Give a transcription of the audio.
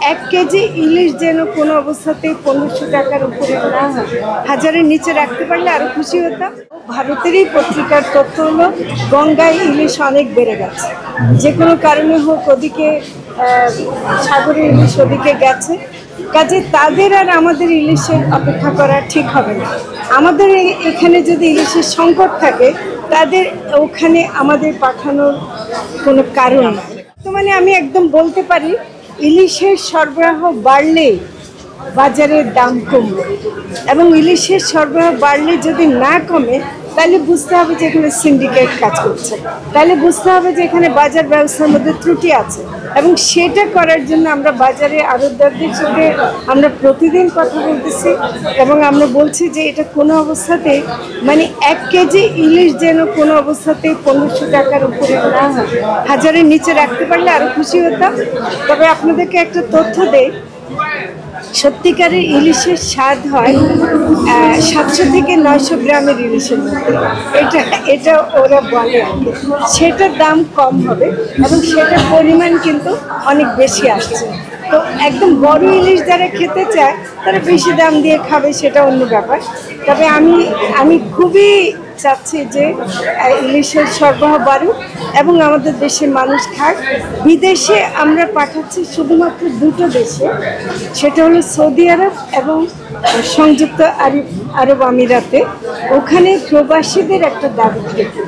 এক কেজি ইলিশ যেন কোনো অবস্থাতেই 1500 টাকার উপরে না হয়, হাজারের নিচে রাখতে পারলে আরও খুশি হতাম। ভারতেরই পত্রিকার তথ্য হলো গঙ্গায় ইলিশ অনেক বেড়ে গেছে, যে কোনো কারণে হোক ওদিকে সাগরের ইলিশ ওদিকে গেছে, কাজে তাদের আর আমাদের ইলিশের অপেক্ষা করা ঠিক হবে না। আমাদের এখানে যদি ইলিশের সংকট থাকে, তাদের ওখানে আমাদের পাঠানোর কোনো কারণ নাই। তো মানে আমি একদম বলতে পারি ইলিশের সরবরাহ বাড়লে বাজারের দাম কমবে, এবং ইলিশের সরবরাহ বাড়লে যদি না কমে তাহলে বুঝতে হবে যে এখানে সিন্ডিকেট কাজ করছে, তাহলে বুঝতে হবে যে এখানে বাজার ব্যবস্থার মধ্যে ত্রুটি আছে, এবং সেটা করার জন্য আমরা বাজারে আড়তদারদের সঙ্গে আমরা প্রতিদিন কথা বলতেছি, এবং আমরা বলছি যে এটা কোনো অবস্থাতেই মানে 1 কেজি ইলিশ যেন কোনো অবস্থাতেই 1500 টাকার উপরে না হয়, হাজারের নিচে রাখতে পারলে আরও খুশি হতাম। তবে আপনাদেরকে একটা তথ্য দেই, সত্যিকারের ইলিশের স্বাদ হয় 700 থেকে 900 গ্রামের ইলিশের মধ্যে, এটা ওরা বলে, সেটার দাম কম হবে এবং সেটার পরিমাণ কিন্তু অনেক বেশি আসছে। তো একদম বড় ইলিশ যারা খেতে চায় তারা বেশি দাম দিয়ে খাবে, সেটা অন্য ব্যাপার। তবে আমি খুবই চাচ্ছি যে ইলিশের সরবরাহ বাড়ুক এবং আমাদের দেশের মানুষ খাক। বিদেশে আমরা পাঠাচ্ছি শুধুমাত্র 2টো দেশে, সেটা হলো সৌদি আরব এবং সংযুক্ত আরব আমিরাতে। ওখানে প্রবাসীদের একটা দাবি থাকে,